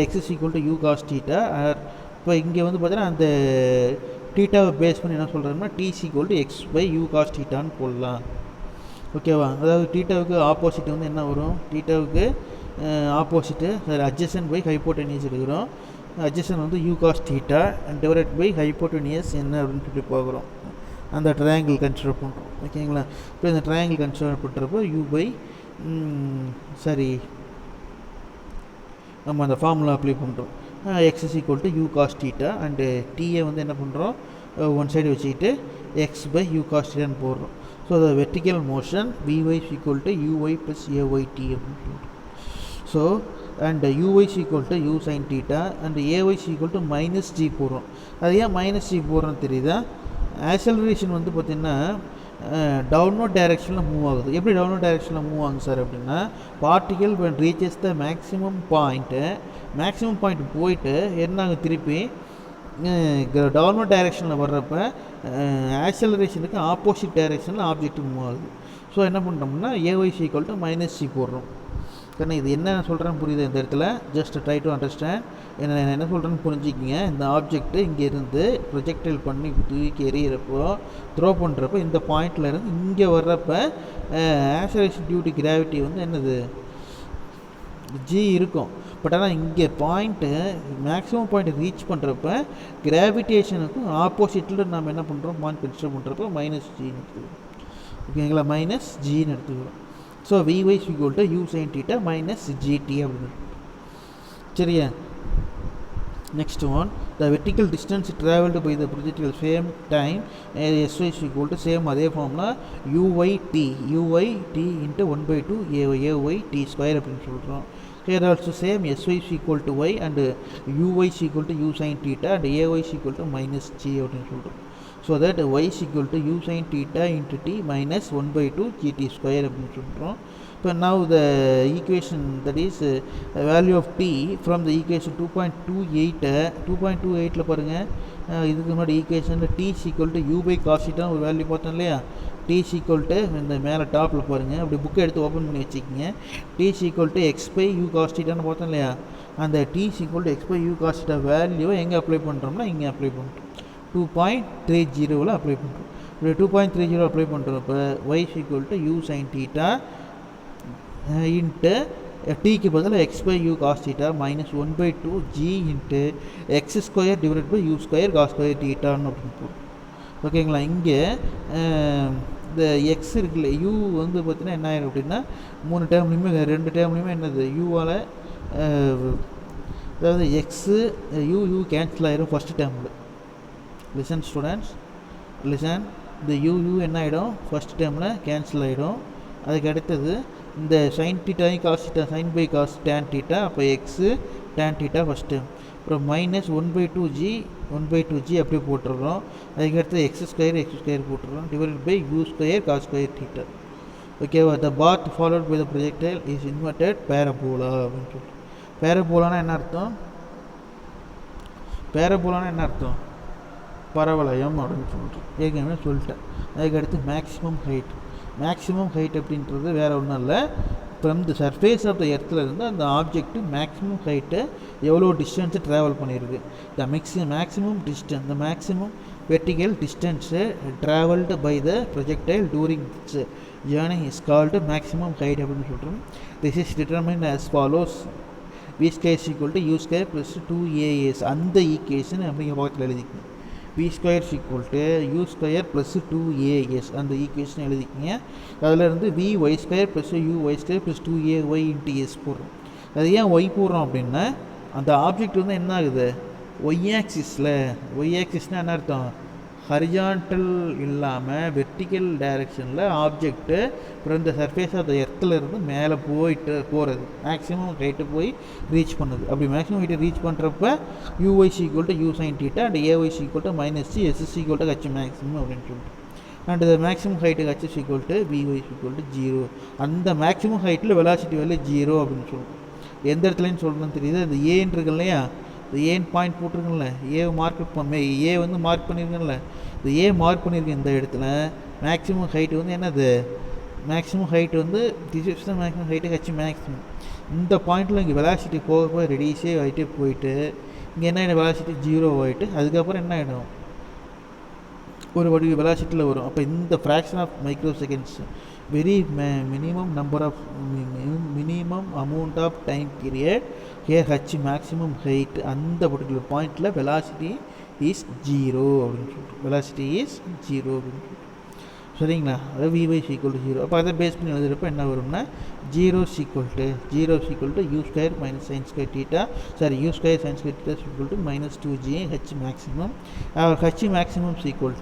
x is equal to you cos theta. இப்போ இங்கே வந்து பார்த்தீங்கன்னா அந்த தீட்டாவை பேஸ் பண்ணி என்ன சொல்கிறோம்னா T is equal to X by U cos தீட்டான்னு போடலாம். ஓகேவா? அதாவது தீட்டாவுக்கு ஆப்போசிட் வந்து என்ன வரும், தீட்டாவுக்கு ஆப்போசிட்டு அட்ஜசன்ட் பை ஹைப்போட்டெனியஸ் எடுக்கிறோம். அட்ஜசன்ட் வந்து U cos theta and divided by hypotenuse என்ன அப்படின்னு சொல்லி பார்க்குறோம். அந்த ட்ரையாங்கிள் கன்சிடர் பண்ணுறோம். ஓகேங்களா? இப்போ இந்த ட்ரையாங்கிள் கன்சிடர் பண்ணுறப்போ யூ பை நம்ம அந்த ஃபார்முலா அப்ளை பண்ணுறோம். X is equal to you cos theta and டீயை வந்து என்ன பண்ணுறோம், ஒன் சைடு வச்சுக்கிட்டு எக்ஸ் பை யூ காஸ் தீட்டான்னு போடுறோம். So the vertical motion V Y is equal to U Y plus A Y T அப்படின்னு சொல்கிறோம். So and U Y is equal to U sine theta and A Y is equal to minus G போடுறோம். அது ஏன் minus G போடுறோன்னு தெரியுதா? Acceleration வந்து பார்த்திங்கன்னா டவுன்வர்ட் டைரெக்ஷனில் move ஆகுது. எப்படி டவுன்வர்ட் டைரெக்ஷனில் மூவ் ஆகுது சார் அப்படின்னா, particle when reaches the maximum point போயிட்டு என்ன ஆகும், திருப்பி டவுன்வர்ட் டைரெக்ஷனில் வர்றப்ப ஆக்சலரேஷனுக்கு ஆப்போசிட் டைரெக்ஷனில் ஆப்ஜெக்ட் மூவ் ஆகுது. ஸோ என்ன பண்ணுறோம்னா AY is equal to minus C போடுறோம். ஏன்னா இது என்ன சொல்கிறேன்னு புரியுது இந்த இடத்துல, ஜஸ்ட் ட்ரை டு அண்டர்ஸ்டாண்ட். என்ன சொல்கிறேன்னு புரிஞ்சுக்கிங்க. இந்த ஆப்ஜெக்ட்டு இங்கேருந்து ப்ரொஜெக்டைல் பண்ணி தூக்கி எறிகிறப்போ, த்ரோ பண்ணுறப்போ இந்த பாயிண்ட்லேருந்து இங்கே வர்றப்ப ஆக்சலரேஷன் டியூ டு கிராவிட்டி வந்து என்னது, ஜி இருக்கும். பட் ஆனால் இங்கே பாயிண்ட்டு மேக்ஸிமம் பாயிண்ட் ரீச் பண்ணுறப்ப கிராவிடேஷனுக்கும் ஆப்போசிட்டில் நம்ம என்ன பண்ணுறோம், பாயிண்ட் கன்சிடர் பண்ணுறப்போ மைனஸ் ஜின்னு எடுத்துக்கிறோம். ஓகேங்களா? மைனஸ் ஜின்னு எடுத்துக்கிறோம். So V Y is equal to U sine theta minus G T அப்படின்னு. சரியா? Next one, the vertical distance travelled by the projectile same time S Y is equal to same அதே ஃபார்ம்னா U Y T into 1/2 A Y T square அப்படின்னு சொல்கிறோம். Here also same sy is equal to y and uy is equal to u sin theta and ay is equal to minus g அப்படின்னு சொல்கிறோம். So that y is equal to u sin theta into t minus 1/2 gt square அப்படின்னு சொல்கிறோம். இப்போ now the equation that is value of t from the equation 2.28ல பாருங்கள், இதுக்கு முன்னாடி ஈக்குவேஷனில் t is equal to u by cos theta ஒரு value பார்த்தோம் இல்லையா, t is equal to இந்த மேலே டாப்பில் பாருங்கள், அப்படி புக்கை எடுத்து ஓப்பன் பண்ணி வச்சுக்கிங்க. t is equal to x by u cos thetaன்னு பார்த்தோம் இல்லையா, அந்த t is equal to x by u cos theta வேல்யூவை எங்கே அப்ளை பண்ணுறோம்னா இங்கே அப்ளை பண்ணுறோம். 2.30 அப்ளை பண்ணுறோம். இப்படி 2.30 அப்ளை பண்ணுறப்ப y is equal to u sin theta into டீக்கு பதில் X by U cos theta minus 1/2 G into X square divide by U square cos square தீட்டான்னு அப்படின்னு போகும். ஓகேங்களா? இங்கே இந்த எக்ஸ் இருக்குல்ல, யூ வந்து பார்த்தீங்கன்னா என்ன ஆயிரும் அப்படின்னா 3 டேர்ம்லையுமே 2 டேர்ம்லையுமே என்னது யூவால், அதாவது எக்ஸு யூ கேன்சல் ஆயிரும் ஃபஸ்ட் டேர்மில். Listen students, listen. இந்த யூ என்ன ஆகிடும், ஃபஸ்ட் டேர்மில் கேன்சல் ஆகிடும். அதுக்கு அடுத்தது இந்த sine theta cos theta, sine by cos tan theta, அப்போ X tan theta first time, அப்புறம் மைனஸ் 1/2 ஜி அப்படியே போட்டுடுறோம். அதுக்கடுத்து எக்ஸ் ஸ்கொயர் போட்டுடுறோம் divided by U square cos square theta. ஓகேவா? The path followed by the projectile is inverted parabola அப்படின்னு சொல்லிட்டு. பேரபோலானா என்ன அர்த்தம், பரவளையம் அப்படின்னு சொல்லிட்டு ஏற்கனவே சொல்லிட்டேன். அதுக்கடுத்து மேக்ஸிமம் ஹைட் அப்படின்றது வேறு ஒன்றும் இல்லை, from the surface of the எர்த்தில் இருந்து அந்த ஆப்ஜெக்ட்டு மேக்ஸிமம் ஹைட்டு எவ்வளோ டிஸ்டன்ஸை ட்ராவல் பண்ணியிருக்கு. The maximum distance, the maximum vertical distance traveled by the projectile during its journey is called maximum height அப்படின்னு சொல்கிறோம். This is determined as follows: v square is equal to u square plus 2as. அந்த equation அப்படிங்கிற பக்கத்தில் எழுதிக்கணும். v square is equal to u square plus 2as அந்த equation எழுதிக்கிங்க. அதில் இருந்து vy square plus uy square plus 2ay into s போடுறோம். அது ஏன் y போடுறோம் அப்படின்னா அந்த ஆப்ஜெக்ட் வந்து என்ன ஆகுது, ஒய் ஆக்சிஸ்னால் என்ன அர்த்தம், ஹரிஜான்டல் இல்லாமல் வெர்டிக்கல் டைரெக்ஷனில் ஆப்ஜெக்ட்டு அப்புறம் இந்த சர்ஃபேஸ் ஆஃப் த எர்த்துலேருந்து மேலே போகிறது மேக்ஸிமம் ஹைட்டு போய் ரீச் பண்ணுது. அப்படி மேக்ஸிமம் ஹைட்டை ரீச் பண்ணுறப்ப UY equal to U sine theta and AY equal to minus C SS equal to H maximum அப்படின்னு சொல்லிட்டு and the maximum height H equal to VY equal to 0. அந்த maximum ஹைட்டில் velocity value 0 அப்படின்னு சொல்லுவோம். எந்த இடத்துலன்னு சொல்கிறேன்னு தெரியுது, அந்த ஏன்னு இருக்கு இல்லையா, இந்த ஏன் பாயிண்ட் போட்டிருக்கேன்ல, ஏ ஏ வந்து மார்க் பண்ணியிருக்கேன்ல, இந்த ஏ மார்க் பண்ணியிருக்கேன் இந்த இடத்துல. மேக்ஸிமம் ஹைட்டு வந்து என்னது, மேக்ஸிமம் ஹைட் வந்து டிஜிட்ஸ் தான் மேக்ஸிமம் ஹைட்டு ஹச் மேக்ஸிமம். இந்த பாயிண்டில் இங்கே வெலாசிட்டி போக ரெடியூஸே ஆகிட்டே போயிட்டு இங்கே என்ன வெலாசிட்டி 0 ஆகிட்டு அதுக்கப்புறம் என்ன ஆகிடும், ஒரு வடி வெலாசிட்டியில் வரும். அப்போ இந்த fraction of micro seconds very minimum amount of time period here h maximum height அந்த particular பாயிண்டில் velocity is 0 அப்படின்னு சொல்லிட்டு velocity is 0 அப்படின்னு சொல்லிட்டு சரிங்களா. அது vy ஈக்குவல் டு 0. அப்போ அதை பேஸ் பண்ணி எழுதுறப்ப என்ன வரும்னா 0 equal to u square minus sign square theta u square sine square theta equal to -2g h maximum. h maximum equal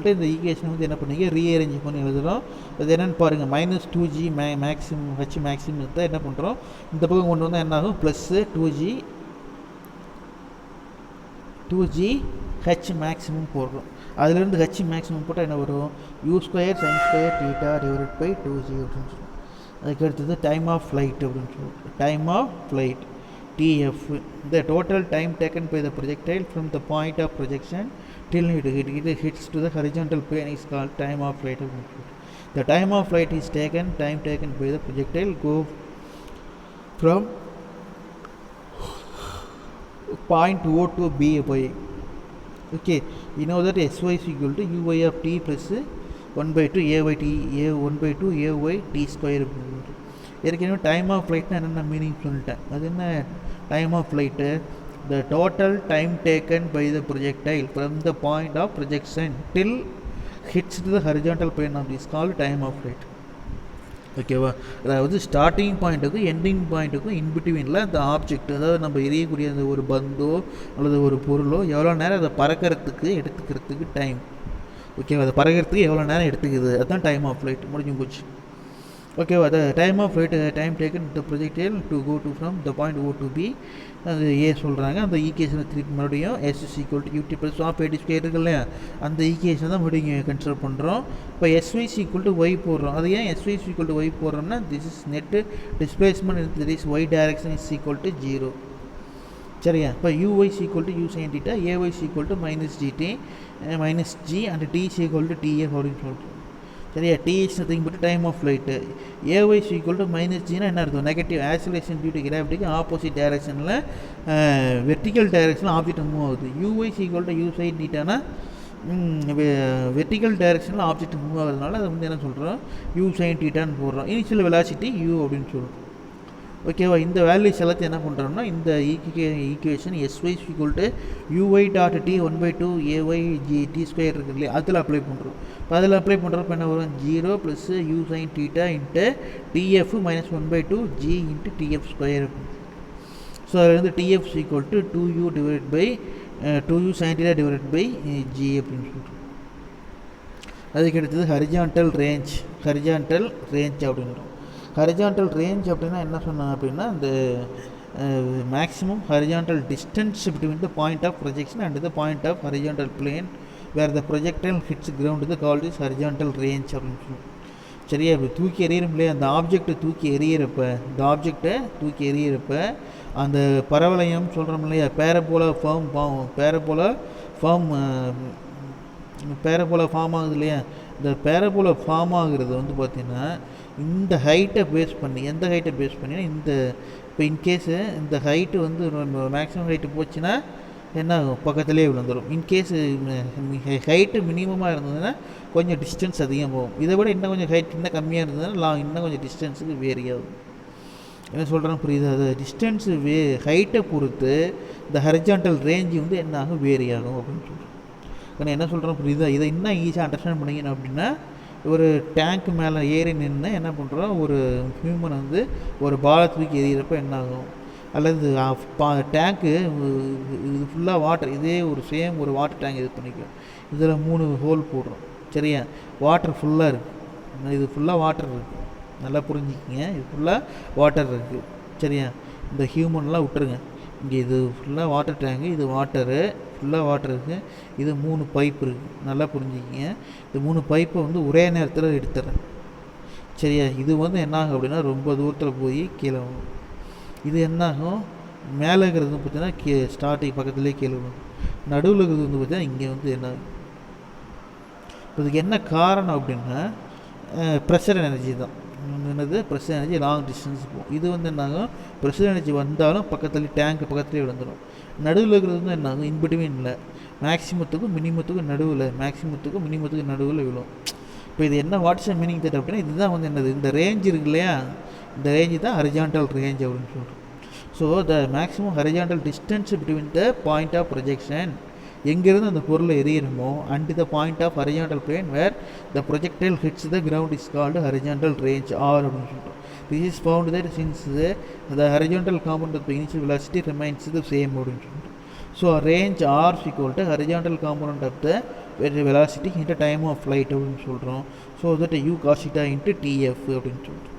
to இந்த ஈக்குவேஷன் வந்து என்ன பண்ணீங்க ரீஅரேஞ்ச் பண்ணி எழுதுகிறோம். அது என்னென்னு பாருங்கள், -2g மேக்ஸிமம் h மேக்ஸிமம் தான் என்ன பண்ணுறோம் இந்த பக்கம் கொண்டு வந்தால் என்ன ஆகும், ப்ளஸ் 2g h மேக்ஸிமம் போடுறோம். அதிலிருந்து ஹச் மேக்ஸிமம் போட்டால் என்ன வரும், u square sine square theta divided by 2g அப்படின்னு சொல்லுவோம். அதுக்கு அடுத்தது டைம் ஆஃப் ஃப்ளைட் அப்படின்னு சொல்லுவோம். Time of flight TF, the total time taken by the projectile from the point of projection till it hits to the horizontal plane is called time of flight. The time of flight is time taken by the projectile go from point O to B by. Okay, you know that sy is equal to uy of t plus 1/2 ay t 1/2 ay t square. ஏற்கனவே time of ஃப்ளைட்னா என்னென்ன meaning சொல்லிட்டேன். அது என்ன time of flight, the total time taken by the projectile from the point of projection till hits to the horizontal plane of this call time of flight. ஓகேவா, அதாவது starting பாயிண்ட்டுக்கும் ending பாயிண்ட்டுக்கும் இன்பிட்வீனில் அந்த object, அதாவது நம்ம எரியக்கூடிய அந்த ஒரு பந்தோ அல்லது ஒரு பொருளோ எவ்வளோ நேரம் அதை எடுத்துக்கிறதுக்கு டைம். ஓகேவா, அதை பறக்கிறதுக்கு எவ்வளோ நேரம் எடுத்துக்குது, அதுதான் டைம் ஆஃப் ஃப்ளைட். முடிஞ்சு போச்சு. ஓகேவா, the time of flight time taken the projectile to go to from the point O to B அது ஏ சொல்கிறாங்க. அந்த ஈக்குவேஷனை திருப்பி மறுபடியும் S is equal to ut plus half a square இருக்கு இல்லையா, அந்த ஈக்குவேஷனை தான் மறுபடியும் கன்சிடர் பண்ணுறோம். இப்போ sy is equal to y போடுறோம். அது ஏன் sy is equal to y போடுறோம்னா this is net displacement in this y direction is equal to 0. சரியா, இப்போ uy is equal to u sin theta, ay is equal to minus g and t is equal to tf அப்படின்னு சொல்லிட்டு. சரியா, t is nothing but time of flight. ay is equal to minus g என்ன அர்த்தம், negative acceleration due to கிராவிட்டிக்கு opposite டைரக்ஷனில் vertical டைரக்ஷனில் object move ஆகுது. uy is equal to u sin theta vertical டைரக்ஷனில் ஆப்ஜெக்ட் மூவ் ஆகுறதுனால அதை வந்து என்ன சொல்கிறோம், u sin thetaன்னு போடுறோம். இனிஷியல் வெலாசிட்டி u அப்படின்னு சொல்கிறோம். ஓகேவா, இந்த வேல்யூஸ் எல்லாத்தையும் என்ன பண்ணுறோம்னா இந்த equation sy is equal to uy dot t 1/2 ay g t square இருக்குது இல்லையா, அதில் அப்ளை பண்ணுறோம். இப்போ அதில் அப்ளை பண்ணுறப்ப என்ன வரும், 0 plus u sin theta into tf minus 1/2 g into tf square. So அதில் வந்து tf is equal to 2u divide by 2u sin theta divide by g அப்படின்னு சொல்லிட்டு. அதுக்கு அடுத்தது ஹரிஜான்டல் ரேஞ்ச் அப்படின்றோம். ஹரிஜான்டல் ரேஞ்ச் அப்படின்னா என்ன சொன்னாங்க அப்படின்னா இந்த maximum horizontal distance between the point of projection and the point of horizontal plane where the projectile hits ground the called is horizontal range அப்படின்னு சொல்லுவோம். சரியா, இப்போ தூக்கி எறிகிறோம் இல்லையா, அந்த ஆப்ஜெக்டை தூக்கி எறிகிறப்ப அந்த பரவளையம் சொல்கிறோம் இல்லையா, பேரபோலா ஃபார்ம் ஆகுது இல்லையா, இந்த பேரபோலா ஃபார்ம் ஆகுறது வந்து பார்த்திங்கன்னா இந்த ஹைட்டை பேஸ் பண்ணி, எந்த ஹைட்டை பேஸ் பண்ணினா இந்த இப்போ இன்கேஸு இந்த ஹைட்டு வந்து மேக்ஸிமம் ஹைட்டு போச்சுன்னா என்ன ஆகும், பக்கத்துலேயே விழுந்துடும். இன்கேஸ் ஹைட்டு மினிமமாக இருந்ததுன்னா கொஞ்சம் டிஸ்டன்ஸ் அதிகம் போகும். இதை விட இன்னும் கொஞ்சம் ஹைட் இன்னும் கம்மியாக இருந்ததுன்னா இன்னும் கொஞ்சம் டிஸ்டன்ஸுக்கு வேரி ஆகும். என்ன சொல்கிறேன்னு புரியுது? அது டிஸ்டன்ஸு ஹைட்டை பொறுத்து இந்த ஹரிஜான்டல் ரேஞ்சு வந்து என்ன ஆகும், வேரி ஆகும் அப்படின்னு சொல்கிறேன். ஆனால் என்ன சொல்கிறேன் புரியுதா? இதை இன்னும் ஈஸியாக அண்டர்ஸ்டாண்ட் பண்ணிக்கணும் அப்படின்னா, ஒரு டேங்க் மேலே ஏறி நின்று என்ன பண்ணுறோம், ஒரு ஹியூமன் வந்து ஒரு பாலை தூக்கி எறிகிறப்ப என்ன ஆகும், அல்லது டேங்க்கு இது ஃபுல்லாக வாட்டர், இதே ஒரு சேம் ஒரு வாட்டர் டேங்க் இது பண்ணிக்கும். இதில் 3 ஹோல் போடுறோம், சரியா? வாட்டர் ஃபுல்லாக இருக்குது, இது ஃபுல்லாக வாட்டர் இருக்குது, நல்லா புரிஞ்சுக்கிங்க. இது ஃபுல்லாக வாட்டர் இருக்குது, சரியா? இந்த ஹியூமன்லாம் விட்டுருங்க. இங்கே இது ஃபுல்லாக வாட்டர் டேங்கு, இது வாட்டரு ஃபுல்லாக வாட்டர் இருக்குது. இது 3 பைப் இருக்குது, நல்லா புரிஞ்சுக்கிங்க. இந்த 3 பைப்பை வந்து ஒரே நேரத்தில் எடுத்துடுறேன், சரியா? இது வந்து என்னாகும் அப்படின்னா ரொம்ப தூரத்தில் போய் கீழே வரும். இது என்னாகும், மேலே இருக்கிறது வந்து பார்த்தீங்கன்னா ஸ்டார்டிங் பக்கத்துலேயே கீழே வரும். நடுவில் இருக்கிறது வந்து பார்த்தீங்கன்னா இங்கே வந்து என்ன, இதுக்கு என்ன காரணம் அப்படின்னா ப்ரெஷர் எனர்ஜி தான். என்னது, ப்ரெஷர் எனர்ஜி லாங் டிஸ்டன்ஸ் போகும். இது வந்து என்னாகும், ப்ரெஷர் எனர்ஜி வந்தாலும் பக்கத்துலேயே டேங்க் பக்கத்துலேயே விழுந்துடும். நடுவில் இருக்கிறது வந்து என்னாகும், இன்பிட்வீன் இல்லை, மேக்ஸிமத்துக்கும் மினிமத்துக்கும் நடுவில், மேக்ஸிமத்துக்கும் மினிமத்துக்கும் நடுவில் விழும். இப்போ இது என்ன வாட்ஸ் மீனிங் தட் அப்படின்னா, இதுதான் வந்து என்னது, இந்த ரேஞ்ச் இருக்கு இல்லையா, இந்த ரேஞ்சு தான் ஹரிஜான்டல் ரேஞ்ச் அப்படின்னு சொல்கிறோம். So the maximum horizontal distance between the point of projection, எங்கேருந்து அந்த பொருளை எரியணுமோ and the point of horizontal plane where the projectile hits the ground is called horizontal range R அப்படின்னு சொல்கிறோம். This is found that since the horizontal component of the initial velocity remains the same அப்படின்னு சொல்கிறோம். So range R equal to horizontal component of the velocity into time of flight அப்படின்னு சொல்கிறோம். So that u cos theta into TF அப்படின்னு சொல்கிறோம்.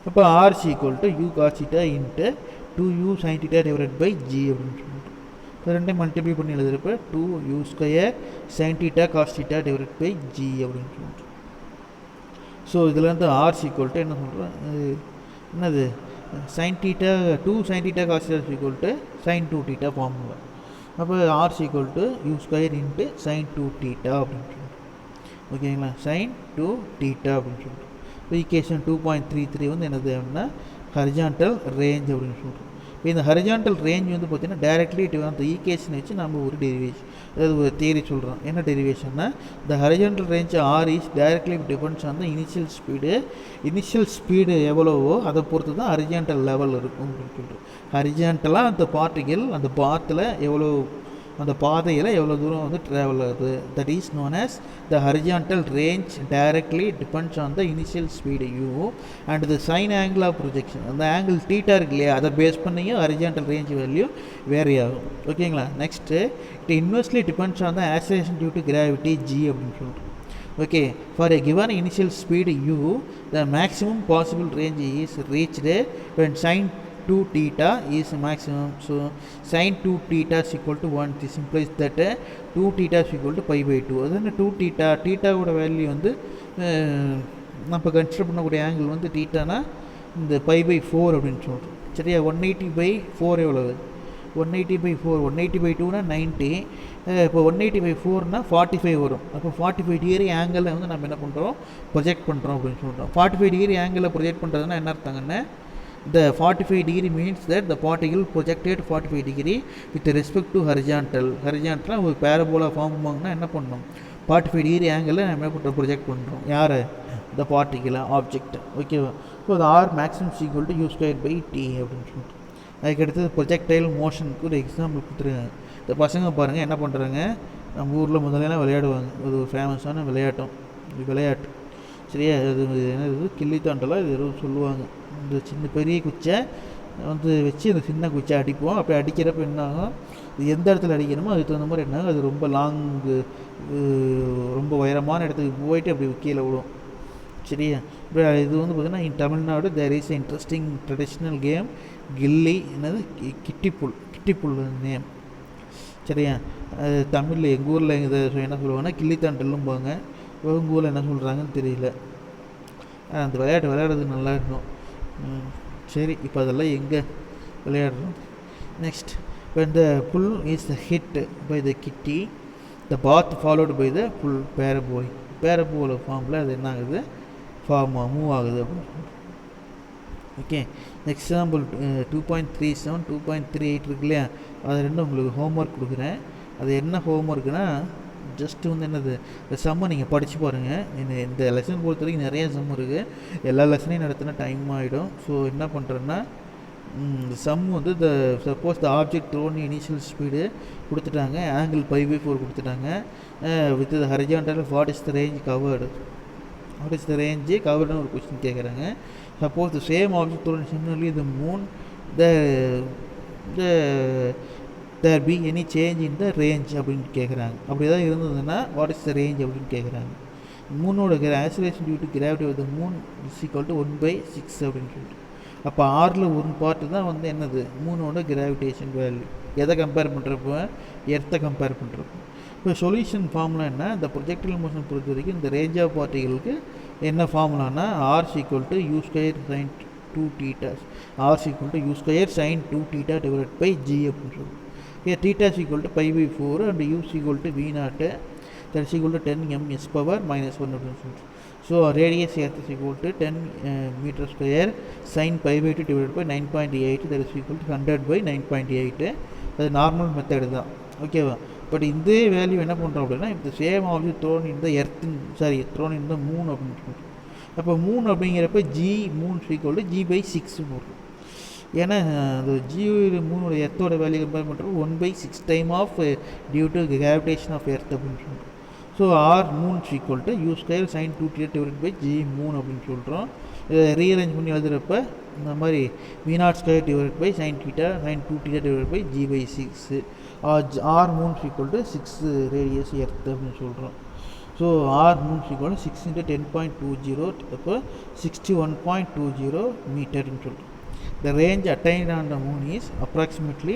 அப்போ R equal to you cos theta into 2u sin theta divided by g அப்படின்னு சொல்லிட்டு இப்போ ரெண்டையும் multiply பண்ணி எழுதுறப்ப 2u square sin theta cos theta divided by g அப்படின்னு சொல்லிட்டு. ஸோ இதில் வந்து ஆர் ஈக்குவல் டு என்ன சொல்கிறோம், என்னது sin theta 2 sin theta cos theta equal to sin 2 theta formula. அப்போ R equal to you square into sin 2 theta அப்படின்னு சொல்லிட்டு. ஓகேங்களா, sin 2 theta அப்படின்னு சொல்லிட்டு. இப்போ ஈக்குவேஷன் 2.33 வந்து என்னது அப்படின்னா ஹரிஜான்டல் ரேஞ்ச் அப்படின்னு சொல்கிறோம். இப்போ இந்த ஹரிஜான்டல் ரேஞ்ச் வந்து பார்த்திங்கன்னா டைரக்ட்லி அந்த ஈக்குவேஷன் வச்சு நம்ம ஒரு டெரிவேஷன், அதாவது ஒரு தியரி சொல்கிறோம். என்ன டெரிவேஷன்னா, the horizontal range R is directly depends on the initial speed. Initial speed எவ்வளவோ அதை பொறுத்து தான் ஹரிஜான்டல் லெவல் இருக்கும் அப்படின்னு சொல்கிறோம். ஹரிஜான்டலாக அந்த பார்ட்டிகள் அந்த பாத்தில் எவ்வளோ, அந்த பாதையில் எவ்வளோ தூரம் வந்து ட்ராவல் ஆகுது, that is known as the horizontal range directly depends on the initial speed U and the sine angle of projection. அந்த ஆங்கிள் தீட்டா இருக்கு இல்லையா, அதை பேஸ் பண்ணியும் ஹரிஜான்டல் ரேஞ்ச் வேல்யூ வேரி ஆகும். ஓகேங்களா, next it inversely depends on the acceleration due to gravity g அப்படின்னு சொல்லிட்டு. Okay, for a given initial speed u the maximum possible range is reached when sin 2 theta is maximum. So sin 2 theta is equal to 1. This implies that 2 theta is equal to pi by 2. அதனால் 2 theta, thetaவோட value வந்து நம்ம consider பண்ணக்கூடிய angle வந்து தீட்டானா இந்த by by 4 அப்படின்னு சொல்கிறோம். சரியா, 180/4 எவ்வளவு, 180/4, 180/2னா 90. இப்போ 180/4னா 45 வரும். அப்போ 45 டிகிரி ஆங்கிளில் வந்து நம்ம என்ன பண்ணுறோம், ப்ரொஜெக்ட் பண்ணுறோம் அப்படின்னு சொல்கிறோம். 45 டிகிரி ஆங்கிளில் ப்ரொஜெக்ட் பண்ணுறதுனா என்ன அர்த்தங்கன்னா, the 45 degree means that the particle projected 45 degree with respect to horizontal. horizontal ஒரு பேரபோலா ஃபார்ம் பண்ணா என்ன பண்ணணும், 45 டிகிரி ஆங்கிளில் நம்ம என்ன பண்ணுறோம், ப்ரொஜெக்ட் பண்ணுறோம். யார், இந்த பார்ட்டிகிள் ஆப்ஜெக்ட். ஓகேவா, ஸோ அது R maximum equal to you square by d அப்படின்னு சொல்லிட்டு. அதுக்கடுத்தது ப்ரொஜெக்டைல் மோஷனுக்கு ஒரு எக்ஸாம்பிள் கொடுத்துருக்காங்க. இந்த பசங்க பாருங்கள் என்ன பண்ணுறாங்க, நம்ம ஊரில் முதலெல்லாம் விளையாடுவாங்க, அது ஒரு ஃபேமஸான விளையாட்டு. சரியா, அது என்னது கிள்ளி தாண்டலாம் இது எதுவும் சொல்லுவாங்க. இந்த சின்ன பெரிய குச்சை வந்து வச்சு இந்த சின்ன குச்சை அடிப்போம். அப்படி அடிக்கிறப்ப என்ன ஆகும், இது எந்த இடத்துல அடிக்கணுமோ அதுக்கு தகுந்த மாதிரி என்ன ஆகும், அது ரொம்ப ரொம்ப உயரமான இடத்துக்கு போயிட்டு அப்படி கீழே விடும். சரியா, இப்போ இது வந்து பார்த்திங்கன்னா in Tamil Nadu there is interesting traditional game gilli, என்னது கிட்டிப்புல் நேம். சரியா, அது தமிழில் எங்கள் ஊரில் இதை என்ன சொல்லுவாங்கன்னா கிள்ளித்தாண்டலும்பாங்க. உங்கள் ஊரில் என்ன சொல்கிறாங்கன்னு தெரியல. அந்த விளையாட்டு விளையாடுறது நல்லா இருக்கும். சரி, இப்போ அதெல்லாம் எங்கே விளையாடுறோம். Next, when the pull is hit by the kitty, the path followed by the pull parabola ஃபார்மில் அது என்ன ஆகுது, மூவ் ஆகுது அப்படின்னு. ஓகே. எக்ஸாம்பிள் 2.37 2.38 இருக்கு இல்லையா, அது ரெண்டும் உங்களுக்கு ஹோம்ஒர்க் கொடுக்குறேன். அது என்ன ஹோம்ஒர்க்குனா ஜஸ்ட்டு வந்து என்னது, இந்த சம்மை நீங்கள் படித்து பாருங்கள். இந்த லெசன் பொறுத்த வரைக்கும் நிறைய சம் இருக்குது. எல்லா லெசனையும் நடத்தினா டைம் ஆகிடும். ஸோ என்ன பண்ணுறேன்னா, சம் வந்து suppose the object thrown initial speed கொடுத்துட்டாங்க, ஆங்கிள் 5/4 கொடுத்துட்டாங்க, with the horizontal what is the range covered, what is the range கவர்டுன்னு ஒரு கொஸ்டின் கேட்குறாங்க. Suppose the same object thrown similarly the moon there be any change in the range அப்படின்னு கேட்குறாங்க. அப்படி ஏதாவது இருந்ததுன்னா வாட் இஸ் த ரேஞ்ச் அப்படின்னு கேட்குறாங்க. மூனோட acceleration due to gravity of the moon is equal to 1/6 அப்படின்னு சொல்லிட்டு. அப்போ ஆறில் ஒரு பார்ட்டு தான் வந்து என்னது, மூனோட கிராவிடேஷன் வேல்யூ. எதை கம்பேர் பண்ணுறப்போ, எர்த்தை கம்பேர் பண்ணுறப்போ. இப்போ சொல்யூஷன் ஃபார்முலா என்ன, இந்த ப்ரொஜெக்டைல் மோஷன் பொறுத்த வரைக்கும் இந்த ரேஞ்ச் ஆஃப் பார்ட்டிகளுக்கு என்ன ஃபார்முலானா R equal to you square sine 2θ, R equal to you square sine 2θ divide by G அப்படின்னு சொல்லுவோம். Here theta is equal to π/4 and u is equal to v0, that is equal to 10 ms power minus 1. So radius earth is equal to 10 meter square sin π/2 divided by 9.8, that is equal to 100 by 9.8. அது normal method தான், ஓகேவா. But இந்த value என்ன பண்ணுறோம் அப்படின்னா, இப்போ same object thrown இந்த எர்த்தின் thrown இந்த மூன் அப்படின்னு சொல்லிட்டு. அப்போ மூன் அப்படிங்கிறப்ப G Moon equal to g/6 போடுறோம். ஏன்னா அந்த மூணோட எர்த்தோட வேல்யூ கம்பேர் பண்ணுறோம் 1/6 time of due to gravitation of earth அப்படின்னு சொல்கிறோம். So R moon equal to you square sine 2θ divide by G moon அப்படின்னு சொல்கிறோம். இதை ரீஅரேஞ்ச் பண்ணி எழுதுகிறப்ப இந்த மாதிரி v0 square divide by sine 2θ divide by g/6. R moon equal to 6 radius earth அப்படின்னு சொல்கிறோம். So R moon equal to 6 × 10.20, அப்போ 61.20 மீட்டர்னு சொல்கிறோம். The range attained on the moon is approximately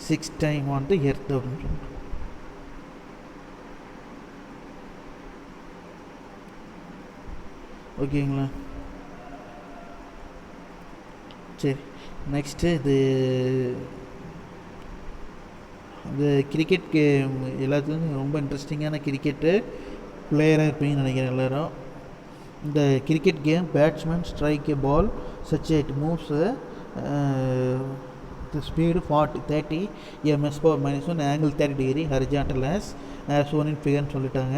6 times on the earth அப்படின்னு சொல்கிறோம். ஓகேங்களா. சரி, next இந்த cricket game எல்லாத்துக்கும் ரொம்ப இன்ட்ரெஸ்டிங்கான கிரிக்கெட்டு பிளேயராக இருப்பீங்கன்னு நினைக்கிறேன் எல்லோரும். இந்த cricket game batsman strike a ball such it moves the speed 30 ms per minus 1 angle 30 degree horizontal as shown in figure சொல்லிட்டாங்க.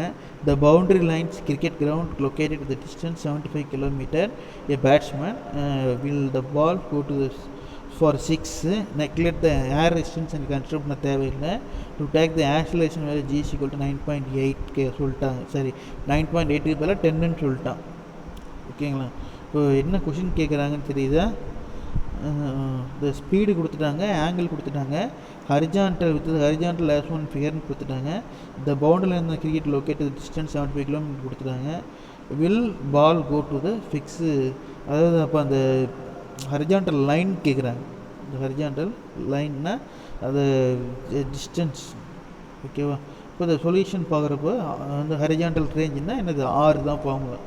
The boundary lines cricket ground located at the distance 75 km. A batsman will the ball go to the for 6 neglect the air resistance and consider பண்ண தேவையில்லை. To take the acceleration value g is equal to 9.8 சொல்லிட்டாங்க. சரி, 9.8 பதிலாக 10ன்னு சொல்லிட்டான். ஓகேங்களா. இப்போ என்ன question கேட்குறாங்கன்னு தெரியுதா. இந்த ஸ்பீடு கொடுத்துட்டாங்க, ஆங்கிள் கொடுத்துட்டாங்க, ஹரிஜான்டல் ஹரிஜான்டல் as one ஃபிகர்னு கொடுத்துட்டாங்க. இந்த பவுண்டரியில் இருந்த கிரிக்கெட் லொக்கேட்டட் டிஸ்டன்ஸ் 75 km கொடுத்துட்டாங்க. Will ball go to the fix, அதாவது அப்போ அந்த ஹரிஜான்டல் லைன் கேட்குறாங்க. இந்த ஹரிஜான்டல் லைன்னா அது டிஸ்டன்ஸ், ஓகேவா. இப்போ இந்த சொல்யூஷன் பார்க்குறப்போ அந்த ஹரிஜான்டல் ரேஞ்சுன்னா என்னது, 6 தான் ஃபார்முலா.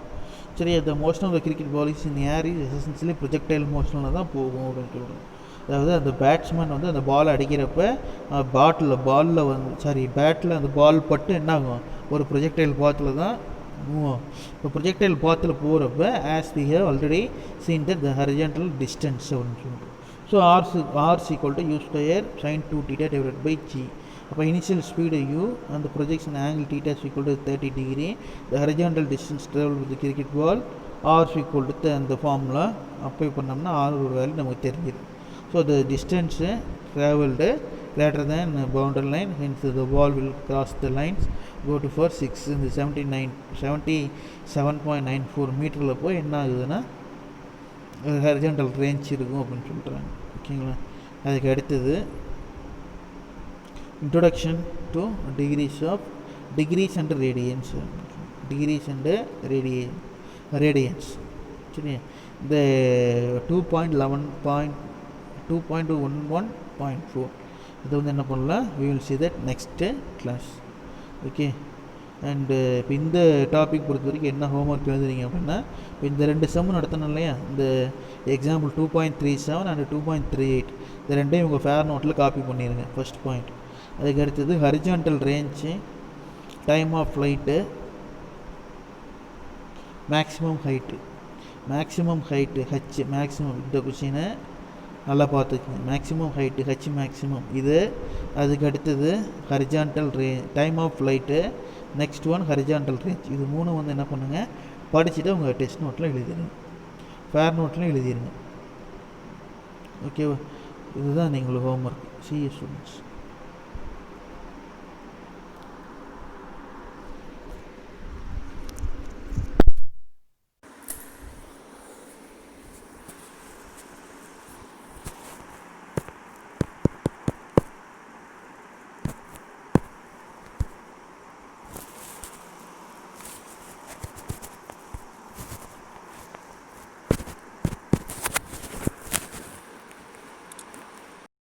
சரி, அந்த motion of the cricket ball is in air is essentially projectile மோஷனில் தான் போகும் அப்படின்னு சொல்கிறோம். அதாவது அந்த பேட்ஸ்மேன் வந்து அந்த பால் அடிக்கிறப்ப பேட்டில் அந்த பால் பட்டு என்ன ஆகும், ஒரு ப்ரொஜெக்டைல் பாத்தில் தான் மூவ் ஆகும். இப்போ ப்ரொஜெக்டைல் பாத்தில் போகிறப்ப as we have already seen that the horizontal distance அப்படின்னு சொல்கிறோம். So R equal to you square sine 2θ divide by G. அப்போ initial speed u and the projection angle theta is equal to 30 degree. The horizontal distance traveled with the cricket ball r is equal to அந்த formula apply பண்ணோம்னா r ஒரு value நமக்கு தெரிஞ்சிடும். So the distance traveled greater than boundary line, hence the ball will cross the lines, go to for 6 இந்த 77.94 மீட்டரில் போய் என்ன ஆகுதுன்னா ஹரிஜான்டல் ரேஞ்ச் இருக்கும் அப்படின்னு சொல்கிறாங்க. ஓகேங்களா. அதுக்கு அடுத்தது introduction to degrees and radians. Degrees and radians. சரி, இந்த 2.11.4 இது வந்து என்ன பண்ணலாம், we will see that next class. Okay. And இப்போ இந்த டாபிக் பொறுத்த வரைக்கும் என்ன ஹோம்ஒர்க் எழுதுறீங்க அப்படின்னா, இப்போ இந்த 2 சம் நடத்தணும் இல்லையா, இந்த எக்ஸாம்பிள் 2.37 அண்ட் 2.38 இந்த ரெண்டையும் உங்கள் ஃபேர் நோட்டில் காப்பி பண்ணிடுங்க. First point. அதுக்கு அடுத்தது horizontal range, time of flight, maximum height, maximum height H maximum இந்த கொஷினை நல்லா பார்த்துக்குங்க. மேக்ஸிமம் ஹைட்டு ஹச் மேக்ஸிமம் இது. அதுக்கு அடுத்தது horizontal time of flight, next one horizontal range. இது மூணு வந்து என்ன பண்ணுங்கள், படிச்சுட்டு உங்கள் டெஸ்ட் நோட்டில் எழுதிடுங்க, ஃபேர் நோட்லையும் எழுதிடுங்க. ஓகேவா? இதுதான் உங்களுக்கு ஹோம்ஒர்க். C students.